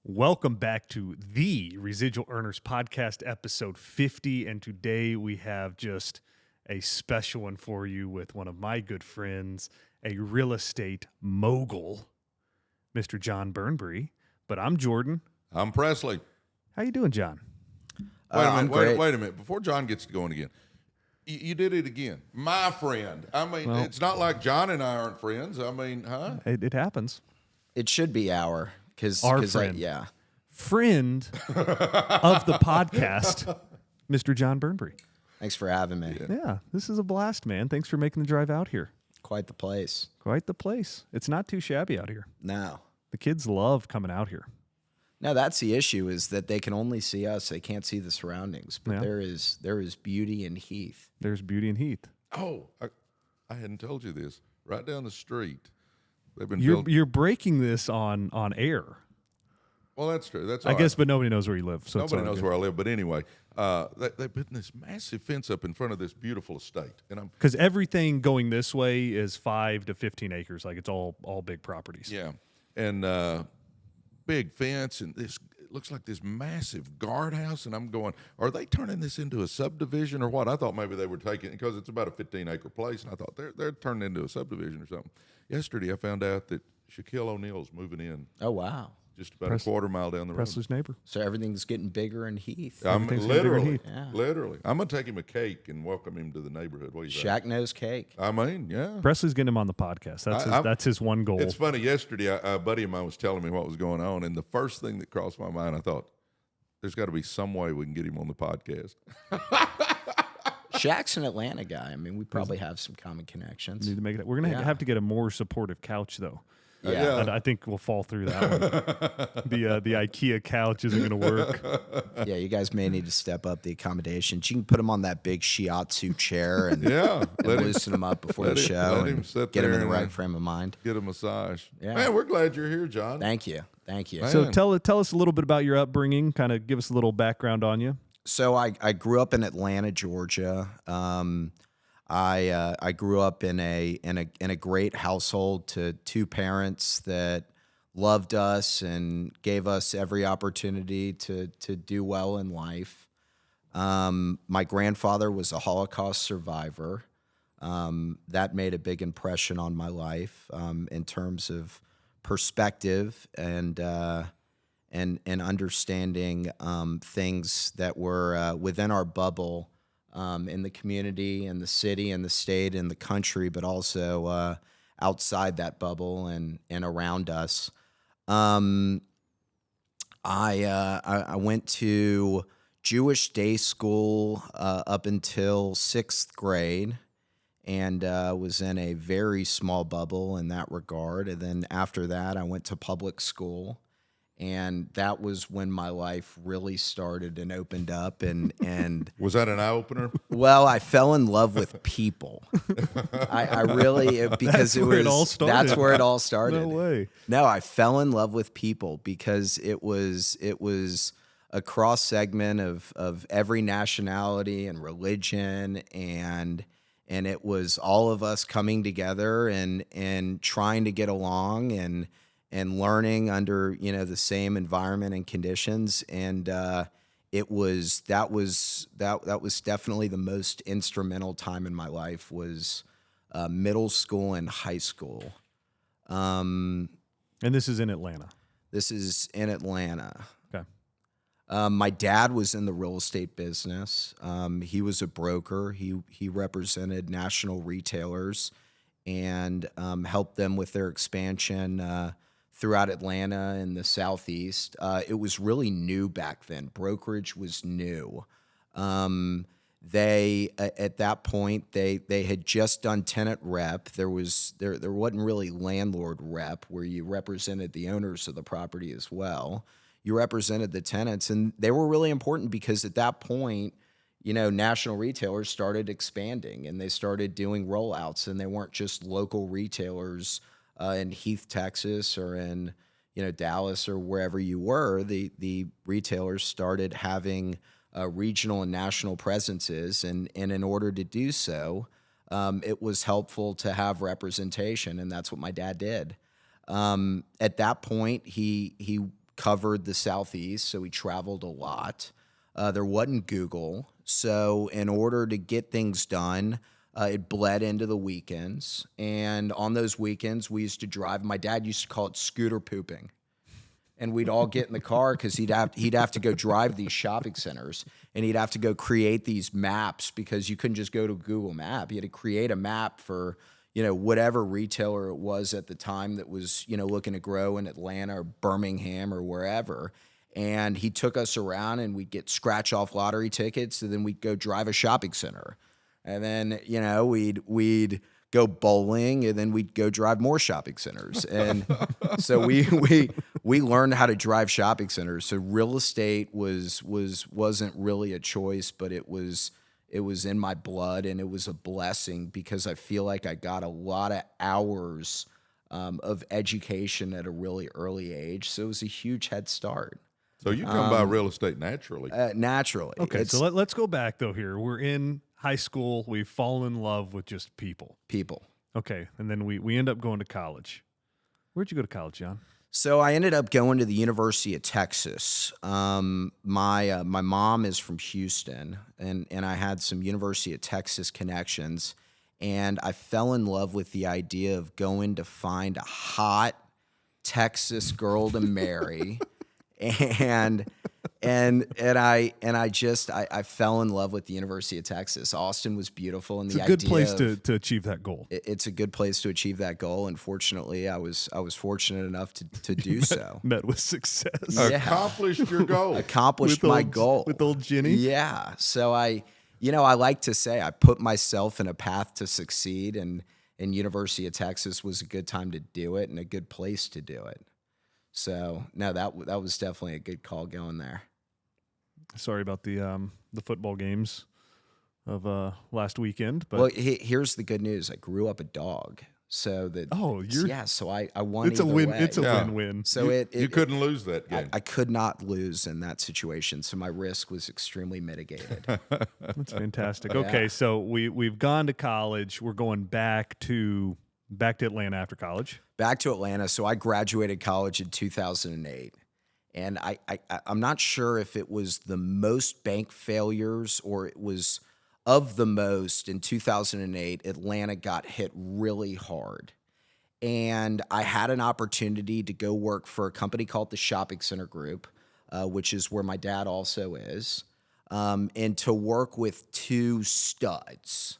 Welcome back to the Residual Earners Podcast, episode 50. And today we have just a special one for you with one of my good friends, a real estate mogul, Mr. Jon Birnbrey. But I'm Jordan. I'm Presley. How you doing, John? Wait a minute. Before John gets going again, you did it again. My friend. I mean, it's not like John and I aren't friends. I mean, huh? It happens. It should be our friend. yeah. Friend of the podcast, Mr. Jon Birnbrey. Thanks for having me. Yeah, this is a blast, man. Thanks for making the drive out here. Quite the place. Quite the place. It's not too shabby out here. No. The kids love coming out here. No, that's the issue, is that they can only see us. They can't see the surroundings. But there is beauty in Heath. There's beauty in Heath. Oh, I hadn't told you this. Right down the street, they've been You're breaking this on air. Well, that's true. That's I all guess, right. but nobody knows where you live. So Nobody knows where I live. But anyway, they put this massive fence up in front of this beautiful estate, and because everything going this way is 5 to 15 acres. Like it's all big properties. yeah, and big fence, and it looks like this massive guardhouse, and I'm going, are they turning this into a subdivision or what? I thought maybe they were taking, because it's about a 15-acre place, and I thought they're turning it into a subdivision or something. Yesterday, I found out that Shaquille O'Neal's moving in Oh, wow. just about a quarter mile down the road. Presley's neighbor. So everything's getting bigger in Heath. I'm Everything's gonna be literally, Yeah. literally. I'm gonna take him a cake and welcome him to the neighborhood. What do you think? Shaq knows cake. I mean, yeah. Presley's getting him on the podcast. That's his one goal. It's funny. Yesterday, a buddy of mine was telling me what was going on, and the first thing that crossed my mind, I thought, "There's got to be some way we can get him on the podcast." Shaq's an Atlanta guy. I mean, we probably have some common connections. Need to make it. We're gonna have to get a more supportive couch, though. Yeah. I think we'll fall through that one. The IKEA couch isn't going to work. Yeah, you guys may need to step up the accommodations. You can put him on that big shiatsu chair and, Yeah, and loosen him up before the show let him and sit get him there in the and right frame of mind. get a massage. Yeah. Man, we're glad you're here, John. Thank you. Thank you. Man. So tell us a little bit about your upbringing. Kind of give us a little background on you. So I grew up in Atlanta, Georgia. I grew up in a great household to two parents that loved us and gave us every opportunity to do well in life. My grandfather was a Holocaust survivor. That made a big impression on my life in terms of perspective and understanding things that were within our bubble in the community and the city and the state and the country, but also outside that bubble and around us. I went to Jewish day school up until 6th grade and was in a very small bubble in that regard. And then after that, I went to public school. And that was when my life really started and opened up. And Was that an eye opener? well, I fell in love with people. I really, because That's where it all started. That's where it all started. No way. No, I fell in love with people because it was a cross segment of every nationality and religion, and it was all of us coming together and trying to get along and learning under, the same environment and conditions. And that was definitely the most instrumental time in my life was middle school and high school. And this is in Atlanta. This is in Atlanta. Okay. My dad was in the real estate business. He was a broker. He represented national retailers and helped them with their expansion throughout Atlanta and the Southeast. It was really new back then. Brokerage was new. They at that point they had just done tenant rep. There wasn't really landlord rep where you represented the owners of the property as well. You represented the tenants, and they were really important because at that point, national retailers started expanding and they started doing rollouts, and they weren't just local retailers in Heath, Texas, or in Dallas or wherever you were. The retailers started having regional and national presences, and in order to do so, it was helpful to have representation, and that's what my dad did. At that point, he covered the Southeast, so we traveled a lot. There wasn't Google. So in order to get things done, it bled into the weekends. And on those weekends, we used to drive. My dad used to call it scooter pooping. And we'd all get in the car because he'd have to go drive these shopping centers, and he'd have to go create these maps because you couldn't just go to Google Map. You had to create a map for, whatever retailer it was at the time that was, looking to grow in Atlanta or Birmingham or wherever. And he took us around, and we'd get scratch-off lottery tickets, and then we'd go drive a shopping center. And then, we'd go bowling, and then we'd go drive more shopping centers. And so we learned how to drive shopping centers. So real estate wasn't really a choice, but it was in my blood, and it was a blessing because I feel like I got a lot of hours of education at a really early age. So it was a huge head start. So you come by real estate naturally. Naturally. Okay, so let's go back, though, here. We're in high school. We've fallen in love with just people. Okay, and then we end up going to college. Where'd you go to college, Jon? So I ended up going to the University of Texas. My mom is from Houston, and I had some University of Texas connections, and I fell in love with the idea of going to find a hot Texas girl to marry. And I fell in love with the University of Texas. Austin was beautiful, and It's a good place to achieve that goal. It's a good place to achieve that goal, and fortunately, I was fortunate enough to do so. Met with success. Yeah. Accomplished your goal. Accomplished my goal with old Jenny. Yeah. So I like to say I put myself in a path to succeed, and University of Texas was a good time to do it and a good place to do it. So no, that was definitely a good call going there. Sorry about the football games of last weekend, but well, here's the good news: I grew up a dog, so that so I won. It's a win. Way. It's a win-win. So you couldn't lose that game. I could not lose in that situation, so my risk was extremely mitigated. That's fantastic. Okay, so we've gone to college. We're going back to Atlanta after college. Back to Atlanta. So I graduated college in 2008. And I'm not sure if it was the most bank failures or it was of the most in 2008, Atlanta got hit really hard. And I had an opportunity to go work for a company called the Shopping Center Group, which is where my dad also is, and to work with two studs.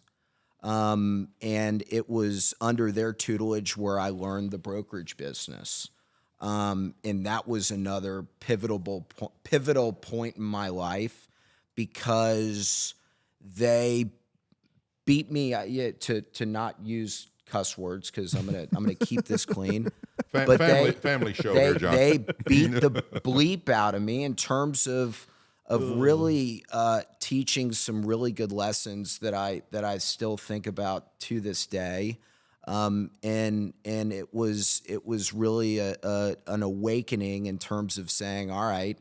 And it was under their tutelage where I learned the brokerage business. And that was another pivotal point in my life because they beat me to not use cuss words because I'm gonna keep this clean. Family show here, Jon. They beat the bleep out of me in terms of really teaching some really good lessons that I still think about to this day, and it was really an awakening in terms of saying, all right,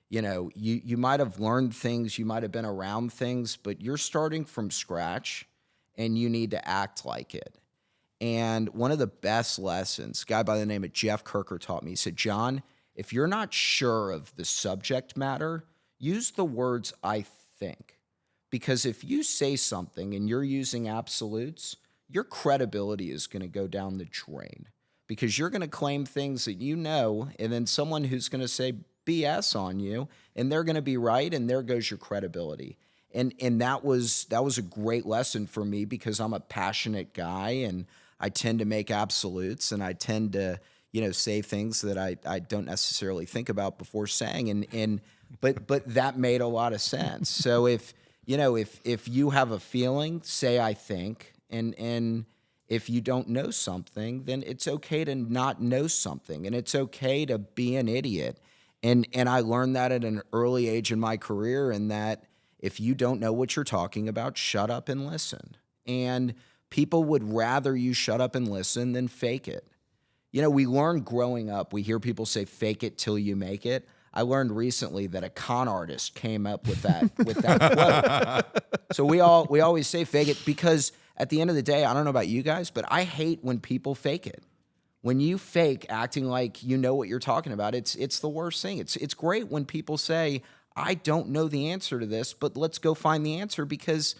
you might have learned things, you might have been around things, but you're starting from scratch, and you need to act like it. And one of the best lessons, a guy by the name of Jeff Kirker taught me, he said, Jon, if you're not sure of the subject matter, use the words I think, because if you say something and you're using absolutes, your credibility is going to go down the drain because you're going to claim things that you know, and then someone who's going to say BS on you, and they're going to be right, and there goes your credibility. And that was a great lesson for me because I'm a passionate guy, and I tend to make absolutes, and I tend to say things that I don't necessarily think about before saying, But that made a lot of sense. So if you have a feeling, say I think, and if you don't know something, then it's okay to not know something, and it's okay to be an idiot. And I learned that at an early age in my career, and that if you don't know what you're talking about, shut up and listen. And people would rather you shut up and listen than fake it. We learn growing up, we hear people say fake it till you make it. I learned recently that a con artist came up with that quote. So we always say fake it because at the end of the day, I don't know about you guys, but I hate when people fake it. When you fake acting like you know what you're talking about, it's the worst thing. It's great when people say, I don't know the answer to this, but let's go find the answer, because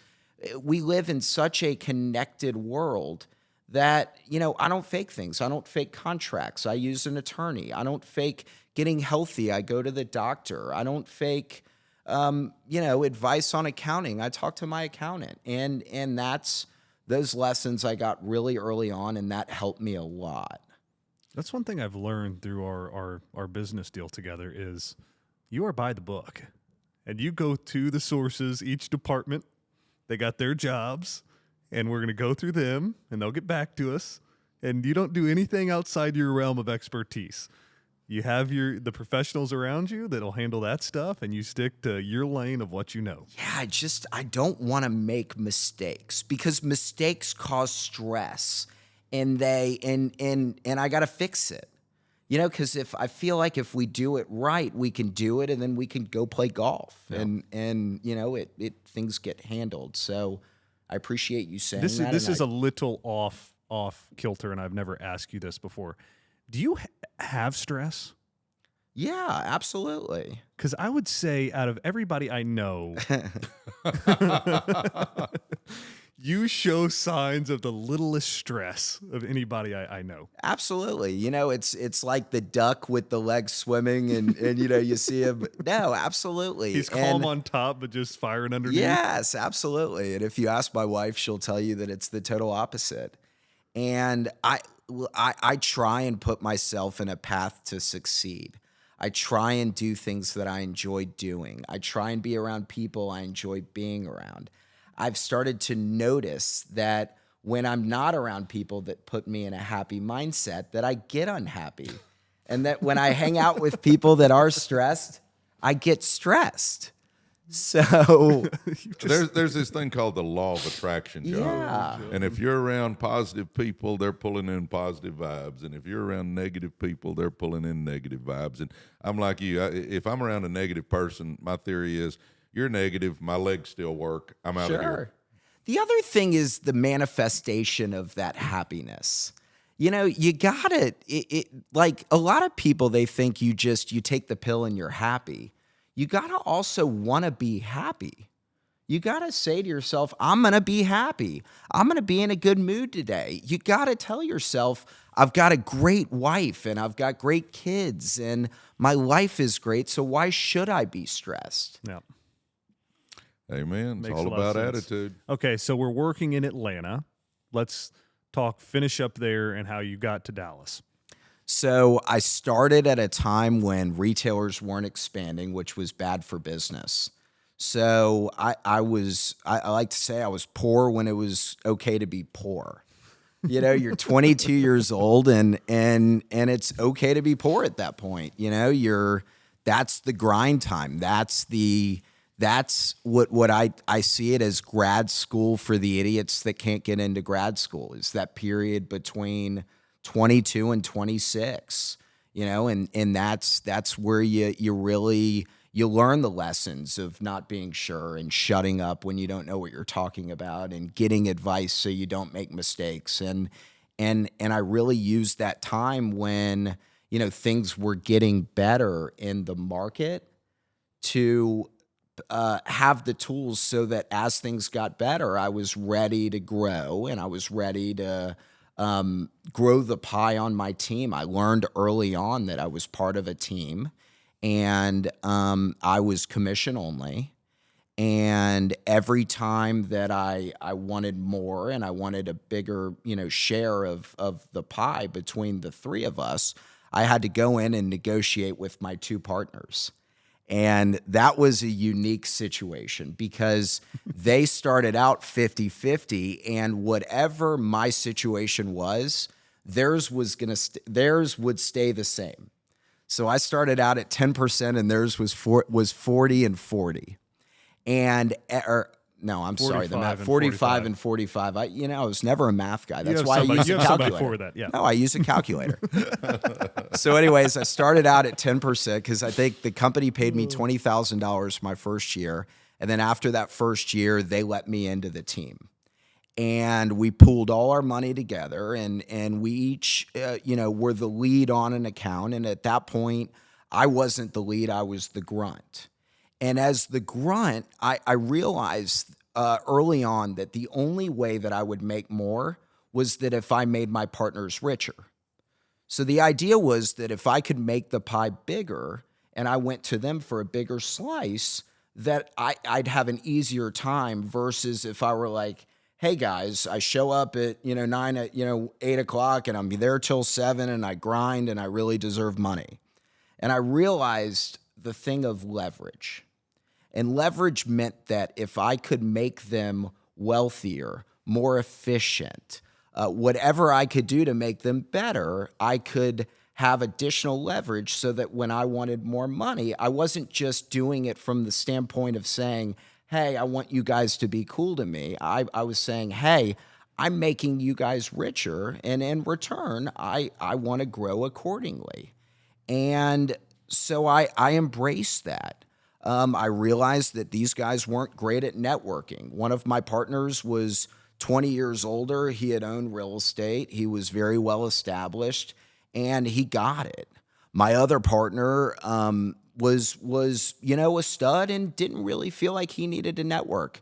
we live in such a connected world that, I don't fake things. I don't fake contracts. I use an attorney. I don't fake getting healthy. I go to the doctor. I don't fake, advice on accounting. I talk to my accountant, and that's those lessons I got really early on, and that helped me a lot. That's one thing I've learned through our business deal together is you are by the book, and you go to the sources. Each department, they got their jobs, and we're going to go through them, and they'll get back to us. And you don't do anything outside your realm of expertise. You have the professionals around you that'll handle that stuff, and you stick to your lane of what you know. Yeah, I don't want to make mistakes, because mistakes cause stress, and I got to fix it. Because if I feel like if we do it right, we can do it, and then we can go play golf, and things get handled. So I appreciate you saying that. This is a little off kilter, and I've never asked you this before. Do you have stress? Yeah, absolutely. Because I would say out of everybody I know, you show signs of the littlest stress of anybody I know. Absolutely. It's like the duck with the legs swimming, and you see him. No, absolutely. He's calm on top, but just firing underneath. Yes, absolutely. And if you ask my wife, she'll tell you that it's the total opposite. And I try and put myself in a path to succeed. I try and do things that I enjoy doing. I try and be around people I enjoy being around. I've started to notice that when I'm not around people that put me in a happy mindset, that I get unhappy. And that when I hang out with people that are stressed, I get stressed. So there's this thing called the law of attraction, John. Yeah. And if you're around positive people, they're pulling in positive vibes. And if you're around negative people, they're pulling in negative vibes. And I'm like you. If I'm around a negative person, my theory is, you're negative, my legs still work, I'm out of here. The other thing is the manifestation of that happiness. You got it. Like a lot of people, they think you take the pill and you're happy. You got to also want to be happy. You got to say to yourself, I'm going to be happy. I'm going to be in a good mood today. You got to tell yourself, I've got a great wife and I've got great kids and my life is great. So why should I be stressed? Yeah. Amen. It's Makes all a lot of about sense. attitude. Okay, so we're working in Atlanta. Let's finish up there and how you got to Dallas. So I started at a time when retailers weren't expanding, which was bad for business. So I like to say I was poor when it was okay to be poor. You're 22 years old and it's okay to be poor at that point. That's the grind time. That's what I see it as grad school for the idiots that can't get into grad school. Is that period between 22 and 26, and that's where you really learn the lessons of not being sure and shutting up when you don't know what you're talking about and getting advice so you don't make mistakes. And I really used that time when, things were getting better in the market to have the tools so that as things got better, I was ready to grow and I was ready to grow the pie on my team. I learned early on that I was part of a team and I was commission only. And every time that I wanted more and I wanted a bigger, share of the pie between the three of us, I had to go in and negotiate with my two partners. And that was a unique situation because they started out 50-50 and whatever my situation was, theirs would stay the same. So I started out at 10% and theirs was 40 and 40. No, I'm sorry, the math 45 and 45. I was never a math guy. That's why I use a calculator. That, yeah. No, I use a calculator. So anyways, I started out at 10% because I think the company paid me $20,000 my first year. And then after that first year, they let me into the team. and we pooled all our money together, and we each, were the lead on an account. And at that point, I wasn't the lead, I was the grunt. And as the grunt, I realized early on that the only way that I would make more was that if I made my partners richer. So the idea was that if I could make the pie bigger and I went to them for a bigger slice, that I'd have an easier time versus if I were like, hey guys, I show up at 8 o'clock and I'm there till 7 and I grind and I really deserve money. And I realized the thing of leverage. And leverage meant that if I could make them wealthier, more efficient, whatever I could do to make them better, I could have additional leverage so that when I wanted more money, I wasn't just doing it from the standpoint of saying, hey, I want you guys to be cool to me. I was saying, hey, I'm making you guys richer, and in return, I want to grow accordingly. And so I embraced that. I realized that these guys weren't great at networking. One of my partners was 20 years older. He had owned real estate. He was very well established, and he got it. My other partner was a stud and didn't really feel like he needed to network.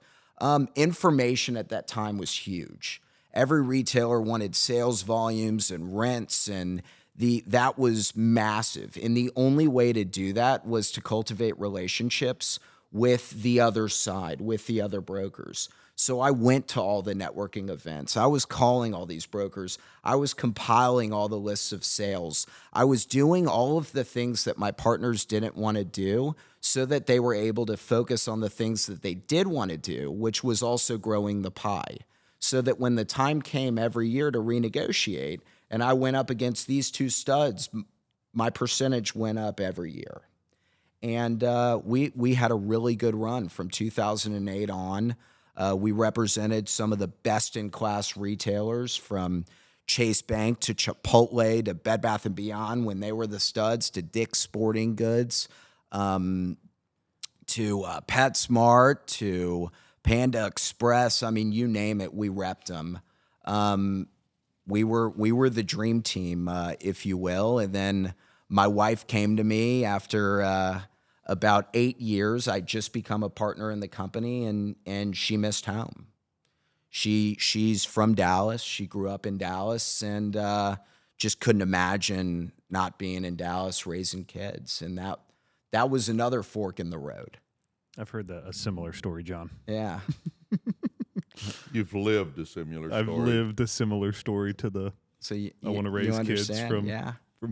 Information at that time was huge. Every retailer wanted sales volumes and rents, and that was massive. And the only way to do that was to cultivate relationships with the other side, with the other brokers. So I went to all the networking events. I was calling all these brokers. I was compiling all the lists of sales. I was doing all of the things that my partners didn't want to do so that they were able to focus on the things that they did want to do, which was also growing the pie. So that when the time came every year to renegotiate, and I went up against these two studs, my percentage went up every year. And we had a really good run from 2008 on. We represented some of the best-in-class retailers, from Chase Bank to Chipotle to Bed Bath & Beyond when they were the studs, to Dick's Sporting Goods, to PetSmart, to Panda Express. I mean, you name it, we repped them. We were the dream team, if you will. And then my wife came to me after about 8 years. I'd just become a partner in the company, and she missed home. She's from Dallas. She grew up in Dallas, and just couldn't imagine not being in Dallas raising kids. And that was another fork in the road. I've heard a similar story, John. Yeah. You've lived a similar story. I've lived a similar story to the. So I want to raise kids from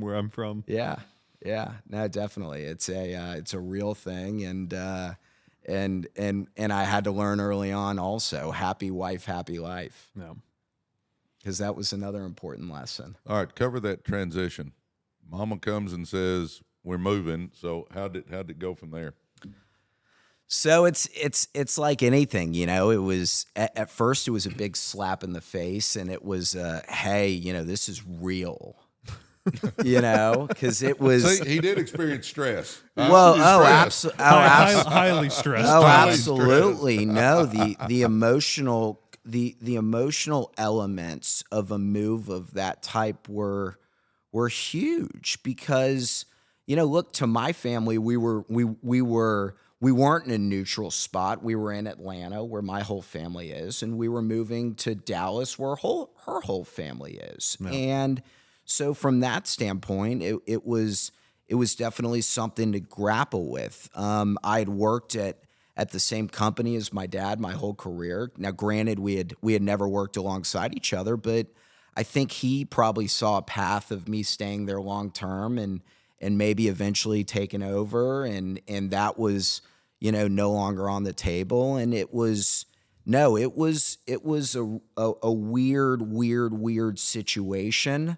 where I'm from. Yeah. No, definitely. It's a real thing, and I had to learn early on also, happy wife, happy life. No. Because that was another important lesson. All right, cover that transition. Mama comes and says, we're moving. So how did it go from there? So it's like anything, it was at first it was a big slap in the face, and it was, hey, this is real, because it was. See, he did experience stress. Highly stressed. Oh, absolutely. No, the emotional elements of a move of that type were huge, because, look, to my family, we weren't in a neutral spot. We were in Atlanta, where my whole family is, and we were moving to Dallas, where her whole family is. No. And so from that standpoint, it was definitely something to grapple with. I had worked at the same company as my dad my whole career. Now, granted, we had never worked alongside each other, but I think he probably saw a path of me staying there long term and maybe eventually taking over, and that was, no longer on the table. And it was a weird situation.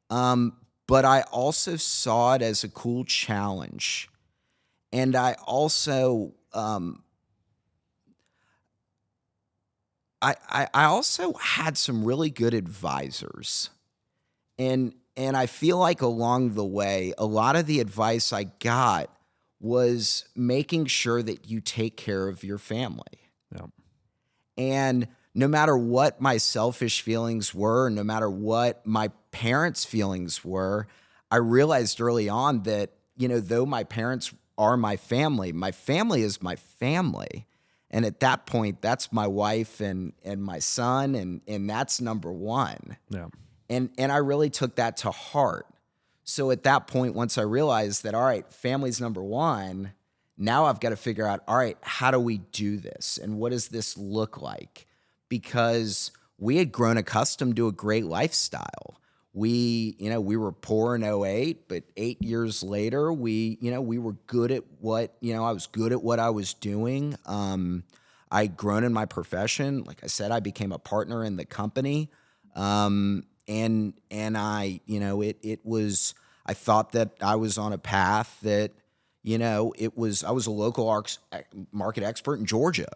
But I also saw it as a cool challenge. And I also, I also had some really good advisors, and I feel like along the way, a lot of the advice I got was making sure that you take care of your family. Yeah. And no matter what my selfish feelings were, no matter what my parents' feelings were, I realized early on that, though my parents are my family is my family. And at that point, that's my wife and my son, and that's number one. Yeah. And I really took that to heart. So at that point, once I realized that, all right, family's number one, now I've got to figure out, all right, how do we do this? And what does this look like? Because we had grown accustomed to a great lifestyle. We were poor in '08, but 8 years later, we were good at what, I was good at what I was doing. I'd grown in my profession. Like I said, I became a partner in the company. And I, I thought that I was on a path that, I was a local market expert in Georgia.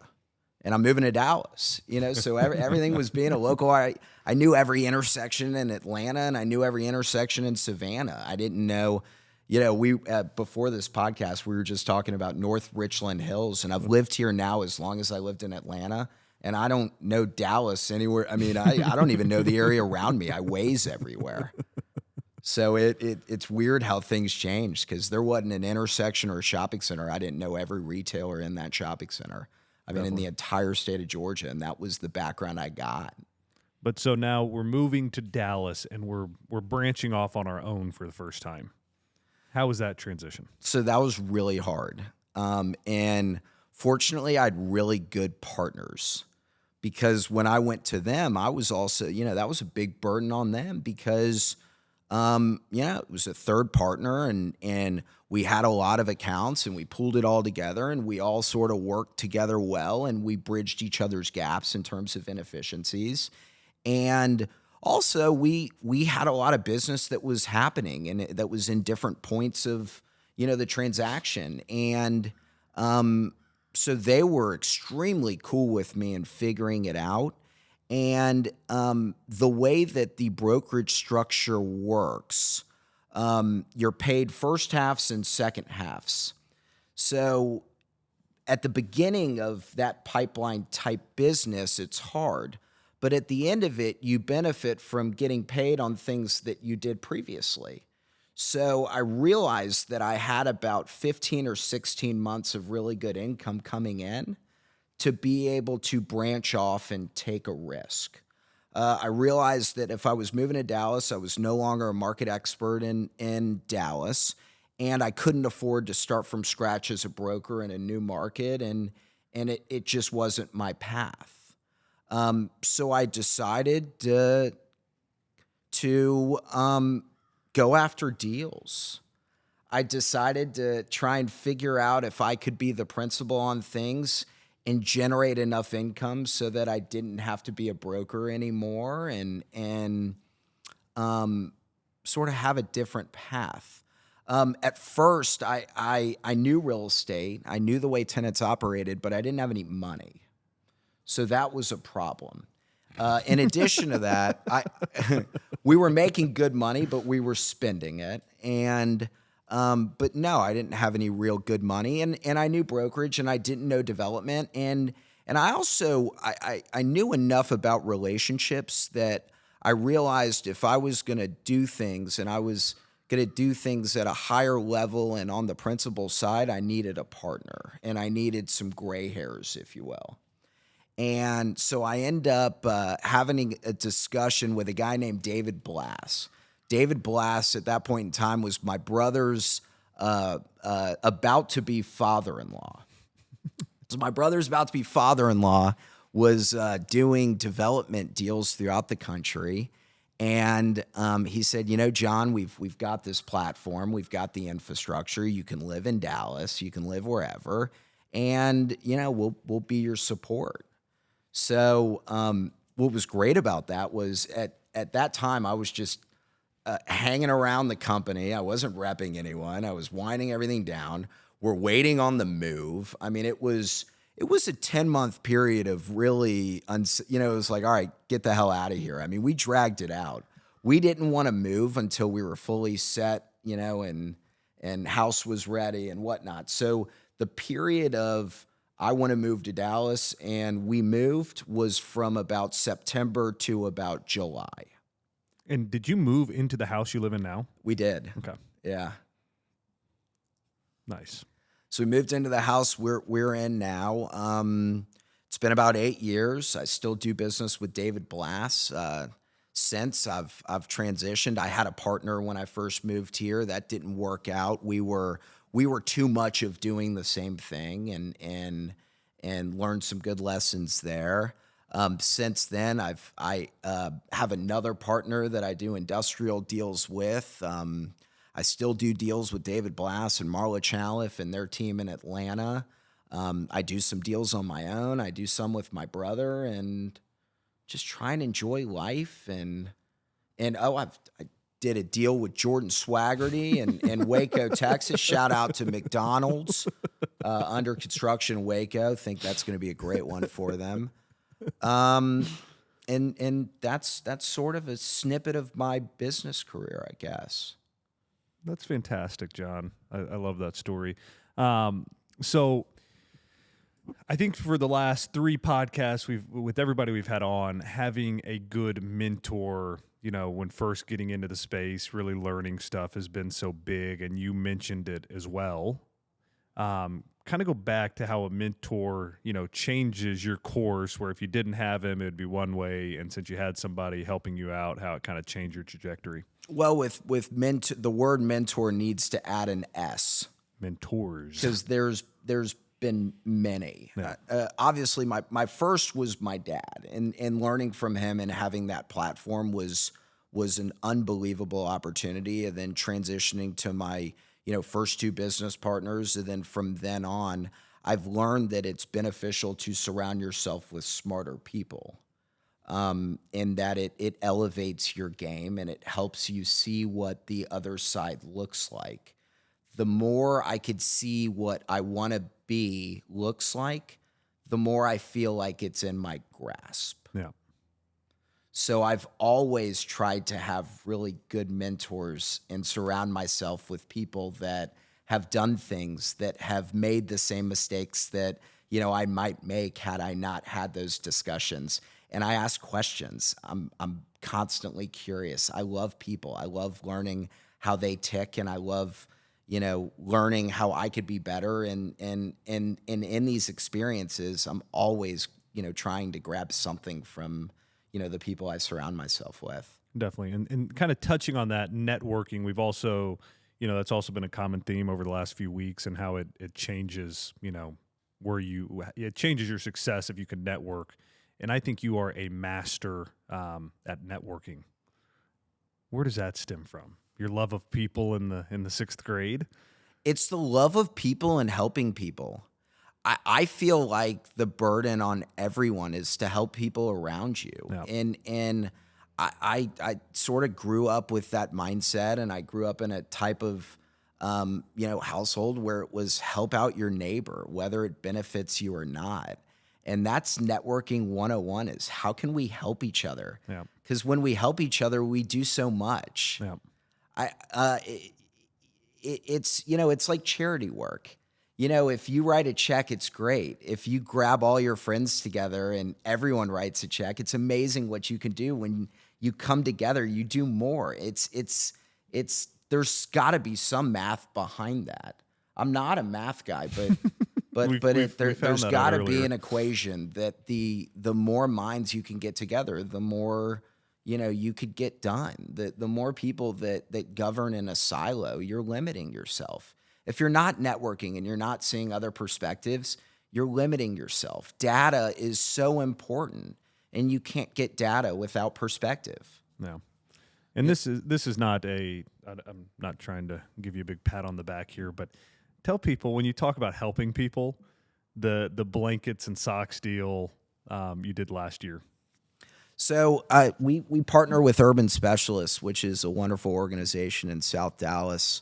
And I'm moving to Dallas, so everything was being a local. I knew every intersection in Atlanta, and I knew every intersection in Savannah. I didn't know, we before this podcast, we were just talking about North Richland Hills, and I've lived here now as long as I lived in Atlanta, and I don't know Dallas anywhere. I mean, I don't even know the area around me. I Waze everywhere. So it's weird how things changed, because there wasn't an intersection or a shopping center I didn't know every retailer in that shopping center. I mean, in the entire state of Georgia, and that was the background I got. But so now we're moving to Dallas, and we're branching off on our own for the first time. How was that transition? So that was really hard. And fortunately, I had really good partners, because when I went to them, I was also, that was a big burden on them, because, it was a third partner, and we had a lot of accounts, and we pulled it all together, and we all sort of worked together well, and we bridged each other's gaps in terms of inefficiencies. And also we had a lot of business that was happening, and that was in different points of, the transaction. And so they were extremely cool with me in figuring it out. And the way that the brokerage structure works, you're paid first halves and second halves. So at the beginning of that pipeline type business, it's hard. But at the end of it, you benefit from getting paid on things that you did previously. So I realized that I had about 15 or 16 months of really good income coming in to be able to branch off and take a risk. I realized that if I was moving to Dallas, I was no longer a market expert in Dallas, and I couldn't afford to start from scratch as a broker in a new market, and it just wasn't my path. So I decided to go after deals. I decided to try and figure out if I could be the principal on things and generate enough income so that I didn't have to be a broker anymore, and sort of have a different path. At first, I knew real estate. I knew the way tenants operated, but I didn't have any money. So that was a problem. In addition to that, we were making good money, but we were spending it. And but no, I didn't have any real good money, and I knew brokerage, and I didn't know development, and I also I knew enough about relationships that I realized if I was going to do things, and I was going to do things at a higher level and on the principal side, I needed a partner, and I needed some gray hairs, if you will. And so I end up having a discussion with a guy named David Blass. David Blass at that point in time was my brother's about to be father-in-law. So my brother's about to be father-in-law was doing development deals throughout the country. And he said, John, we've got this platform. We've got the infrastructure. You can live in Dallas. You can live wherever. And, we'll be your support. So what was great about that was at that time, I was just hanging around the company. I wasn't repping anyone. I was winding everything down. We're waiting on the move. I mean, it was a 10-month period of really, it was like, all right, get the hell out of here. I mean, we dragged it out. We didn't want to move until we were fully set, and house was ready and whatnot. So the period of I want to move to Dallas, and we moved was from about September to about July. And did you move into the house you live in now? We did. Okay. Yeah. Nice. So we moved into the house we're in now. It's been about 8 years. I still do business with David Blass. Since I've transitioned, I had a partner when I first moved here. That didn't work out. We were too much of doing the same thing, and learned some good lessons there. Since then, I have another partner that I do industrial deals with. I still do deals with David Blass and Marla Chalif and their team in Atlanta. I do some deals on my own. I do some with my brother, and just try and enjoy life. I did a deal with Jordan Swaggerty in Waco, Texas. Shout out to McDonald's under construction in Waco. Think that's going to be a great one for them. And that's sort of a snippet of my business career, I guess. That's fantastic, Jon. I love that story. So I think for the last 3 podcasts with everybody we've had on, having a good mentor, when first getting into the space, really learning stuff has been so big, and you mentioned it as well. Kind of go back to how a mentor, changes your course, where if you didn't have him, it would be one way, and since you had somebody helping you out, how it kind of changed your trajectory. Well, with the word mentor needs to add an S. Mentors. Because there's been many. Yeah. Obviously, my first was my dad, and learning from him and having that platform was an unbelievable opportunity. And then transitioning to my first 2 business partners, and then from then on, I've learned that it's beneficial to surround yourself with smarter people, and that it elevates your game and it helps you see what the other side looks like. The more I could see what I want to be looks like, the more I feel like it's in my grasp. Yeah. So I've always tried to have really good mentors and surround myself with people that have done things, that have made the same mistakes that, I might make had I not had those discussions. And I ask questions. I'm constantly curious. I love people. I love learning how they tick, and I love learning how I could be better. And in these experiences, I'm always, trying to grab something from, the people I surround myself with. Definitely. And kind of touching on that networking, we've also, that's also been a common theme over the last few weeks, and how it changes, it changes your success if you can network. And I think you are a master at networking. Where does that stem from? Your love of people in the 6th grade? It's the love of people and helping people. I feel like the burden on everyone is to help people around you. Yeah. And I sort of grew up with that mindset, and I grew up in a type of household where it was help out your neighbor, whether it benefits you or not. And that's networking 101, is how can we help each other? Yeah. Because when we help each other, we do so much. Yeah. It's like charity work. If you write a check, it's great. If you grab all your friends together and everyone writes a check, it's amazing what you can do. When you come together, you do more. There's got to be some math behind that. I'm not a math guy, but there's got to be an equation that the more minds you can get together, the more you could get done. The more people that govern in a silo, you're limiting yourself. If you're not networking and you're not seeing other perspectives, you're limiting yourself. Data is so important, and you can't get data without perspective. No. And this is not I'm not trying to give you a big pat on the back here, but tell people, when you talk about helping people, the blankets and socks deal you did last year. So we partner with Urban Specialists, which is a wonderful organization in South Dallas,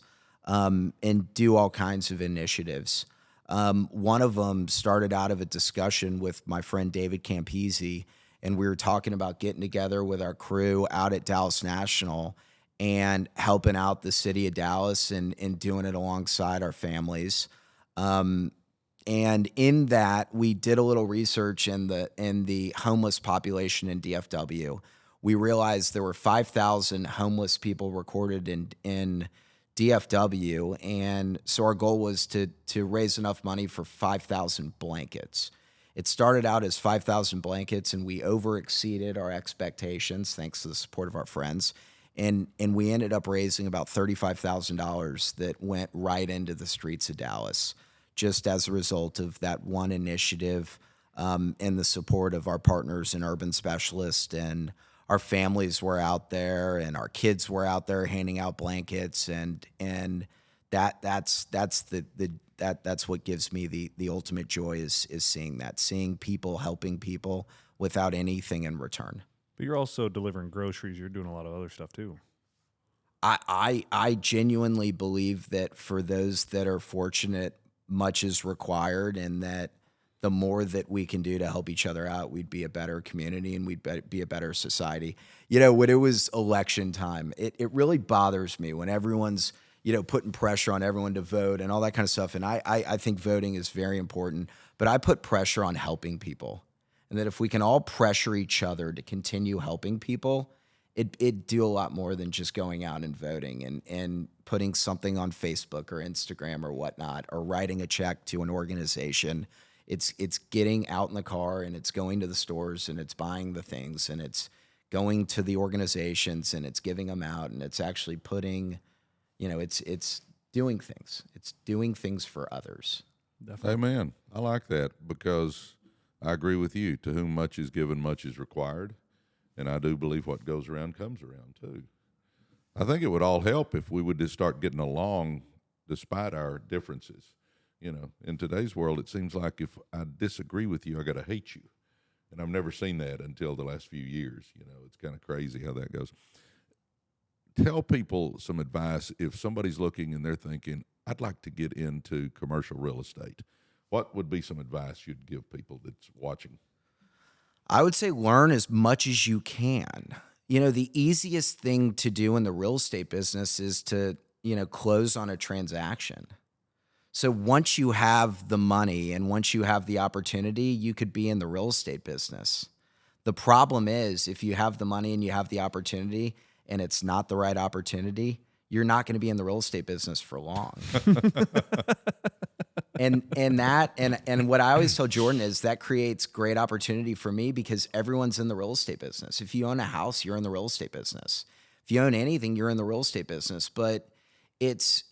and do all kinds of initiatives. One of them started out of a discussion with my friend David Campese, and we were talking about getting together with our crew out at Dallas National and helping out the city of Dallas and doing it alongside our families. And in that, we did a little research in the homeless population in DFW. We realized there were 5,000 homeless people recorded in DFW, and so our goal was to raise enough money for 5,000 blankets. It started out as 5,000 blankets, and we over-exceeded our expectations thanks to the support of our friends. And we ended up raising about $35,000 that went right into the streets of Dallas, just as a result of that one initiative, and the support of our partners in Urban Specialist. And our families were out there, and our kids were out there handing out blankets, and that's what gives me the ultimate joy is seeing people helping people without anything in return. But you're also delivering groceries. You're doing a lot of other stuff too. I genuinely believe that for those that are fortunate, much is required, and that the more that we can do to help each other out, we'd be a better community and we'd be a better society. When it was election time, it really bothers me when everyone's, putting pressure on everyone to vote and all that kind of stuff. And I think voting is very important, but I put pressure on helping people. And that if we can all pressure each other to continue helping people, it'd do a lot more than just going out and voting and putting something on Facebook or Instagram or whatnot, or writing a check to an organization. It's getting out in the car, and it's going to the stores, and it's buying the things, and it's going to the organizations, and it's giving them out, and it's actually putting, it's doing things. It's doing things for others. Definitely. Amen. I like that, because I agree with you. To whom much is given, much is required. And I do believe what goes around comes around too. I think it would all help if we would just start getting along despite our differences. In today's world, it seems like if I disagree with you, I got to hate you. And I've never seen that until the last few years. It's kind of crazy how that goes. Tell people some advice if somebody's looking and they're thinking, I'd like to get into commercial real estate. What would be some advice you'd give people that's watching? I would say learn as much as you can. The easiest thing to do in the real estate business is to, close on a transaction. So once you have the money and once you have the opportunity, you could be in the real estate business. The problem is, if you have the money and you have the opportunity and it's not the right opportunity, you're not going to be in the real estate business for long. And what I always tell Jordan is that creates great opportunity for me, because everyone's in the real estate business. If you own a house, you're in the real estate business. If you own anything, you're in the real estate business. But it's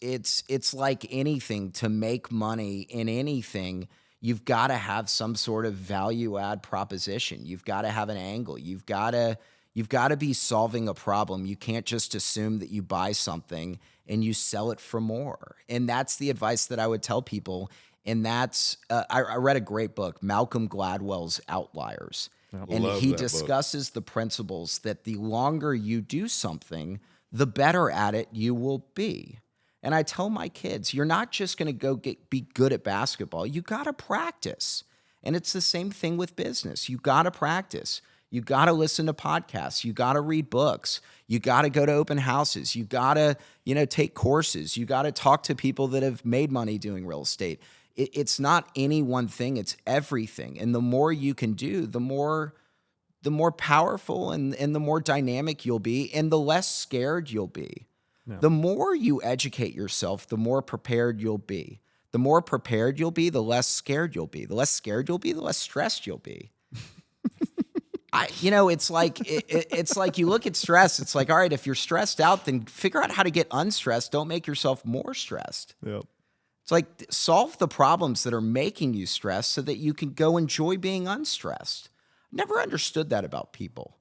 like anything. To make money in anything, you've got to have some sort of value add proposition. You've got to have an angle. You've got to be solving a problem. You can't just assume that you buy something and you sell it for more. And that's the advice that I would tell people. And that's, I read a great book, Malcolm Gladwell's Outliers. And he discusses the principles that the longer you do something, the better at it you will be. And I tell my kids, you're not just going to be good at basketball. You got to practice. And it's the same thing with business. You got to practice. You got to listen to podcasts. You got to read books. You got to go to open houses. You got to, take courses. You got to talk to people that have made money doing real estate. It's not any one thing. It's everything. And the more you can do, the more powerful and the more dynamic you'll be, and the less scared you'll be. No. The more you educate yourself, the more prepared you'll be. The more prepared you'll be, the less scared you'll be. The less scared you'll be, the less stressed you'll be. It's like you look at stress. It's like, all right, if you're stressed out, then figure out how to get unstressed. Don't make yourself more stressed. Yep. It's like, solve the problems that are making you stressed so that you can go enjoy being unstressed. Never understood that about people.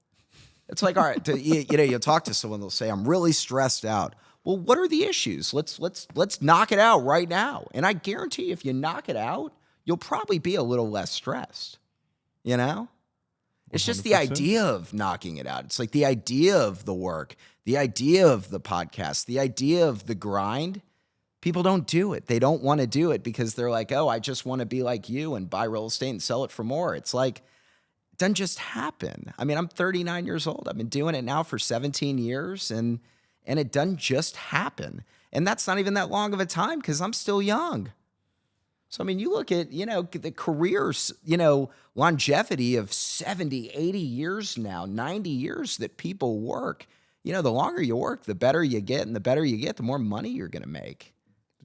It's like, all right, you'll talk to someone, they'll say, I'm really stressed out. Well, what are the issues? Let's knock it out right now. And I guarantee if you knock it out, you'll probably be a little less stressed. It's just the 100%. Idea of knocking it out. It's like the idea of the work, the idea of the podcast, the idea of the grind. People don't do it. They don't want to do it because they're like, oh, I just want to be like you and buy real estate and sell it for more. It's like, it doesn't just happen. I mean, I'm 39 years old. I've been doing it now for 17 years, and it doesn't just happen. And that's not even that long of a time because I'm still young. So, I mean, you look at, the careers, longevity of 70, 80 years now, 90 years that people work. The longer you work, the better you get. And the better you get, the more money you're going to make.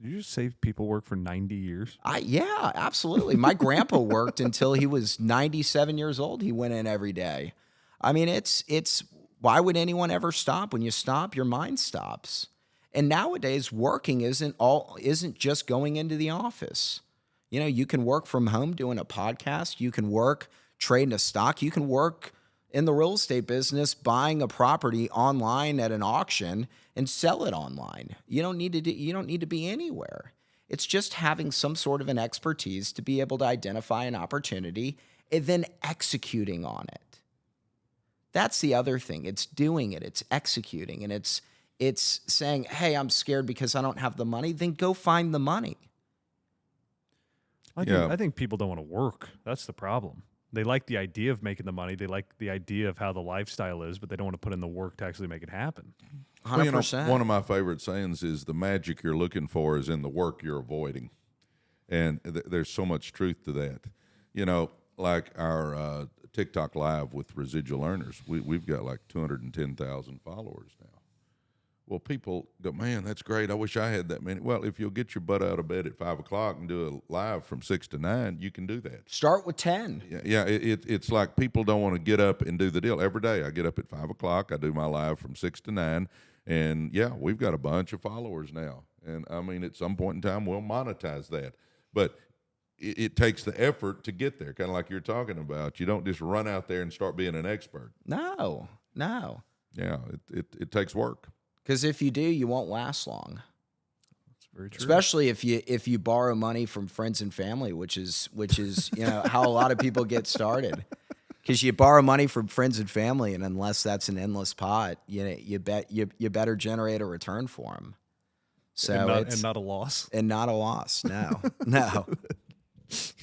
Did you just say people work for 90 years? Yeah, absolutely. My grandpa worked until he was 97 years old. He went in every day. I mean, it's why would anyone ever stop? When you stop, your mind stops. And nowadays, working isn't just going into the office. You can work from home doing a podcast. You can work trading a stock. You can work in the real estate business buying a property online at an auction and sell it online. You don't need to be anywhere. It's just having some sort of an expertise to be able to identify an opportunity and then executing on it. That's the other thing. It's doing it. It's executing. And it's saying, hey, I'm scared because I don't have the money. Then go find the money. I think people don't want to work. That's the problem. They like the idea of making the money. They like the idea of how the lifestyle is, but they don't want to put in the work to actually make it happen. 100%. Well, one of my favorite sayings is the magic you're looking for is in the work you're avoiding. And there's so much truth to that. Like our TikTok Live with Residual Earners, we've got like 210,000 followers now. Well, people go, man, that's great. I wish I had that many. Well, if you'll get your butt out of bed at 5 o'clock and do a live from 6 to 9, you can do that. Start with 10. Yeah, it's like people don't want to get up and do the deal. Every day I get up at 5 o'clock. I do my live from 6 to 9. And, yeah, we've got a bunch of followers now. And, I mean, at some point in time, we'll monetize that. But it takes the effort to get there, kind of like you're talking about. You don't just run out there and start being an expert. No. Yeah, it takes work. Because if you do, you won't last long. That's very true. Especially if you borrow money from friends and family, which is how a lot of people get started. Because you borrow money from friends and family, and unless that's an endless pot, you better generate a return for them. So and not a loss. And not a loss. No.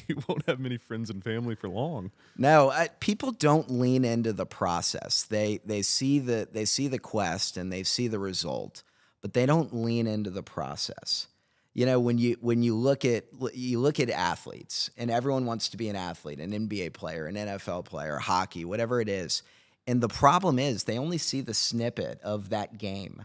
You won't have many friends and family for long. No, people don't lean into the process. They see the quest and they see the result, but they don't lean into the process. When you look at athletes, and everyone wants to be an athlete, an NBA player, an NFL player, hockey, whatever it is. And the problem is they only see the snippet of that game.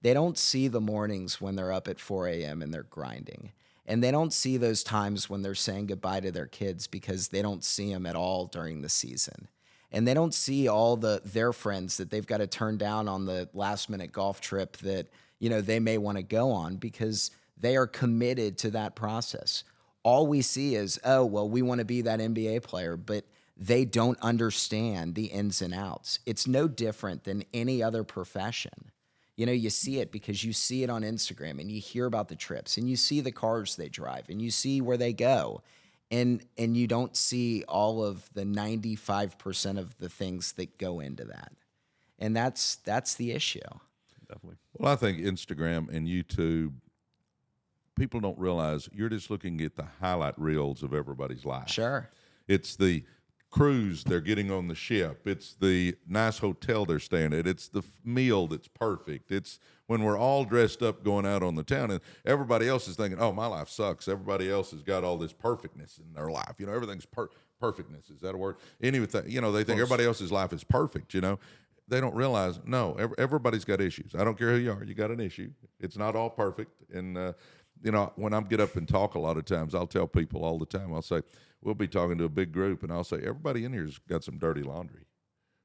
They don't see the mornings when they're up at 4 a.m. and they're grinding. And they don't see those times when they're saying goodbye to their kids because they don't see them at all during the season. And they don't see all their friends that they've got to turn down on the last-minute golf trip that, they may want to go on because they are committed to that process. All we see is, oh, well, we want to be that NBA player, but they don't understand the ins and outs. It's no different than any other profession. You see it because you see it on Instagram and you hear about the trips and you see the cars they drive and you see where they go. And you don't see all of the 95% of the things that go into that. And that's the issue. Definitely. Well, I think Instagram and YouTube, people don't realize you're just looking at the highlight reels of everybody's life. Sure. It's the cruise they're getting on the ship. It's the nice hotel they're staying at. It's the meal that's perfect. It's when we're all dressed up going out on the town and everybody else is thinking, oh, my life sucks. Everybody else has got all this perfectness in their life. Everything's perfectness. Is that a word? Anyway, they think everybody else's life is perfect, They don't realize, no, everybody's got issues. I don't care who you are. You got an issue. It's not all perfect. And, when I get up and talk a lot of times, I'll tell people all the time, I'll say, we'll be talking to a big group, and I'll say, everybody in here's got some dirty laundry.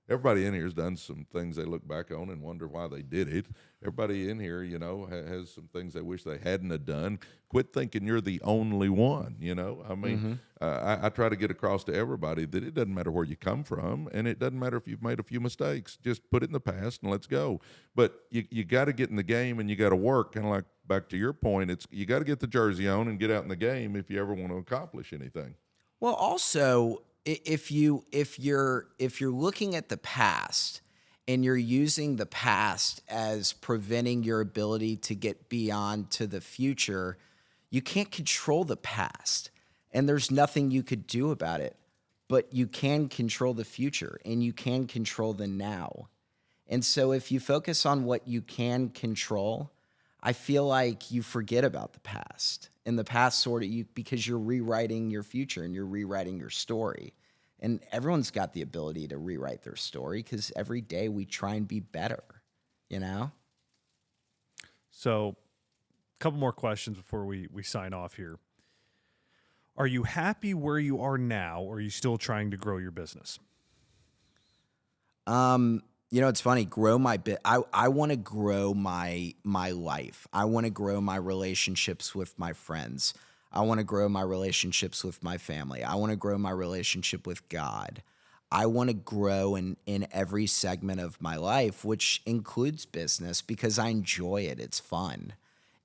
Everybody in here has done some things they look back on and wonder why they did it. Everybody in here, has some things they wish they hadn't have done. Quit thinking you're the only one, I mean, I try to get across to everybody that it doesn't matter where you come from, and it doesn't matter if you've made a few mistakes. Just put it in the past and let's go. But you got to get in the game and you got to work. Kind of like back to your point, you got to get the jersey on and get out in the game if you ever want to accomplish anything. Well, also, if you're looking at the past and you're using the past as preventing your ability to get beyond to the future, you can't control the past, and there's nothing you could do about it. But you can control the future, and you can control the now. And so if you focus on what you can control, I feel like you forget about the past. in the past sort of because you're rewriting your future and you're rewriting your story. And everyone's got the ability to rewrite their story because every day we try and be better, you know? So, a couple more questions before we sign off here. Are you happy where you are now, or are you still trying to grow your business? It's funny. I want to grow my life. I want to grow my relationships with my friends. I want to grow my relationships with my family. I want to grow my relationship with God. I want to grow in every segment of my life, which includes business, because I enjoy it. It's fun.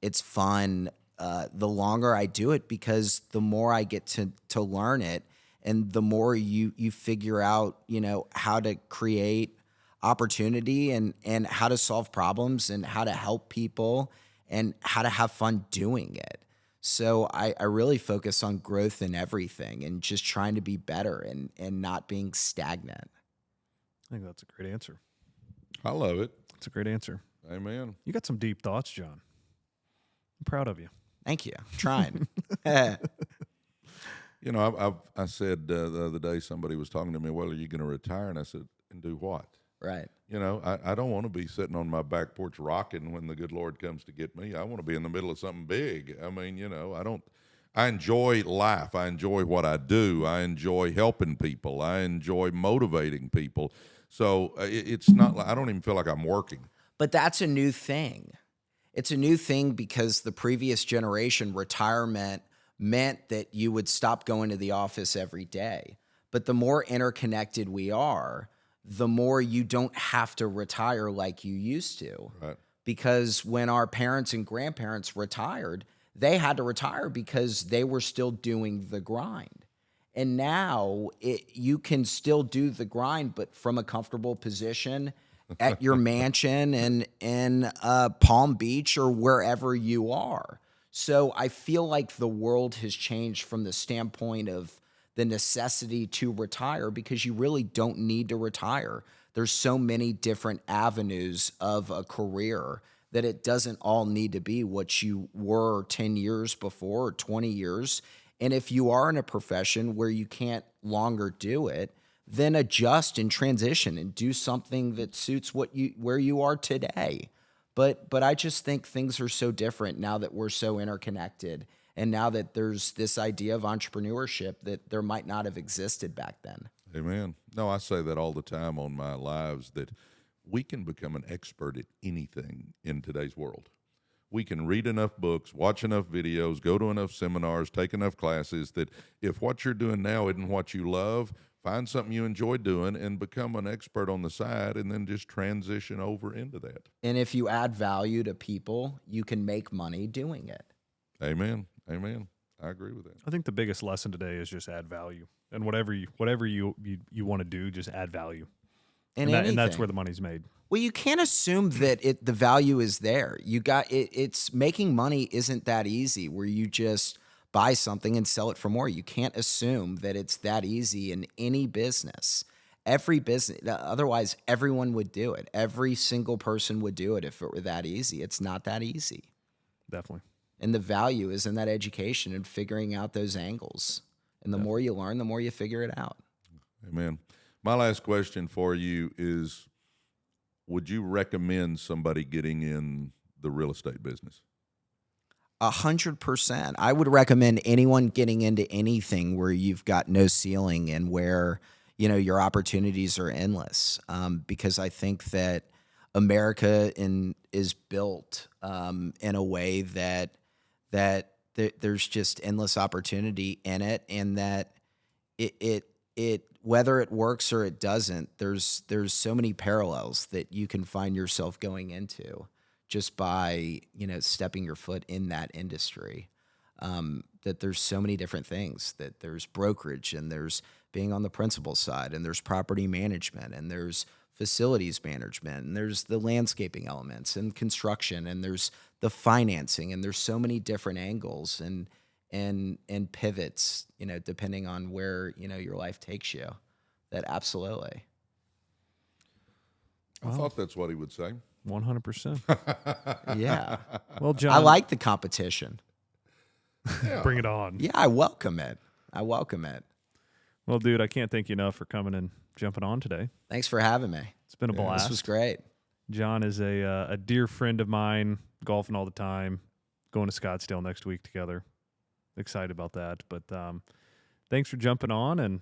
It's fun the longer I do it, because the more I get to learn it, and the more you figure out, how to create opportunity and how to solve problems and how to help people and how to have fun doing it. So I really focus on growth in everything and just trying to be better and not being stagnant. I think that's a great answer. I love it. It's a great answer. Amen. You got some deep thoughts, Jon. I'm proud of you. Thank you. I'm trying. I said the other day, somebody was talking to me, well, are you going to retire? And I said, and do what? Right. I don't want to be sitting on my back porch rocking when the good Lord comes to get me. I want to be in the middle of something big. I enjoy life. I enjoy what I do. I enjoy helping people. I enjoy motivating people. So it's not like, I don't even feel like I'm working. But that's a new thing. It's a new thing because the previous generation, retirement meant that you would stop going to the office every day. But the more interconnected we are, the more you don't have to retire like you used to. Right. Because when our parents and grandparents retired, they had to retire because they were still doing the grind. And now you can still do the grind, but from a comfortable position at your mansion and in Palm Beach or wherever you are. So I feel like the world has changed from the standpoint of the necessity to retire, because you really don't need to retire. There's so many different avenues of a career that it doesn't all need to be what you were 10 years before or 20 years. And if you are in a profession where you can't longer do it, then adjust and transition and do something that suits where you are today. But I just think things are so different now that we're so interconnected, and now that there's this idea of entrepreneurship that there might not have existed back then. Amen. No, I say that all the time on my lives, that we can become an expert at anything in today's world. We can read enough books, watch enough videos, go to enough seminars, take enough classes, that if what you're doing now isn't what you love, find something you enjoy doing and become an expert on the side, and then just transition over into that. And if you add value to people, you can make money doing it. Amen. Amen. I agree with that. I think the biggest lesson today is just add value, and whatever you want to do, just add value, and that's where the money's made. Well, you can't assume that the value is there. You got it. It's making money isn't that easy, where you just buy something and sell it for more. You can't assume that it's that easy in any business. Every business, otherwise everyone would do it. Every single person would do it if it were that easy. It's not that easy. Definitely. And the value is in that education and figuring out those angles. And the more you learn, the more you figure it out. Amen. My last question for you is, would you recommend somebody getting in the real estate business? 100%. I would recommend anyone getting into anything where you've got no ceiling and where, your opportunities are endless. Because I think that America is built in a way that there's just endless opportunity in it, and that it whether it works or it doesn't, there's so many parallels that you can find yourself going into just by, stepping your foot in that industry. That there's so many different things, that there's brokerage, and there's being on the principal side, and there's property management, and there's facilities management, and there's the landscaping elements and construction, and there's the financing, and there's so many different angles and pivots, depending on where, your life takes you. That absolutely. I thought that's what he would say. 100%. Yeah. Well, Jon, I like the competition. Yeah. Bring it on. Yeah, I welcome it. Well, dude, I can't thank you enough for coming and jumping on today. Thanks for having me. It's been a blast. This was great. Jon is a dear friend of mine, golfing all the time, going to Scottsdale next week together. Excited about that. But thanks for jumping on. And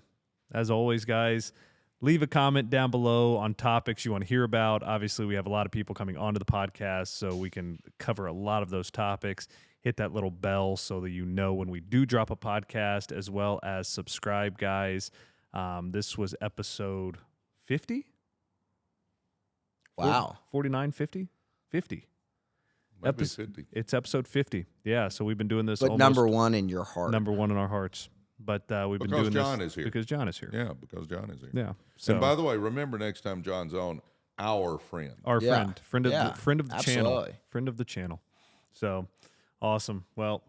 as always, guys, leave a comment down below on topics you want to hear about. Obviously, we have a lot of people coming onto the podcast, so we can cover a lot of those topics. Hit that little bell so that you know when we do drop a podcast, as well as subscribe, guys. This was episode 50? Wow. 49, 50? 50. Maybe 50. It's episode 50. Yeah, so we've been doing this But almost number one in your heart. number one in our hearts. But we've been doing Jon this is here. because Jon is here. Yeah, because Jon is here. Yeah. So And by the way, remember next time Jon's on, our friend. our Yeah. friend of Yeah. the channel. Absolutely. Friend of the channel. So awesome. Well,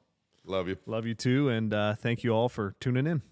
Love you. love you too, and thank you all for tuning in.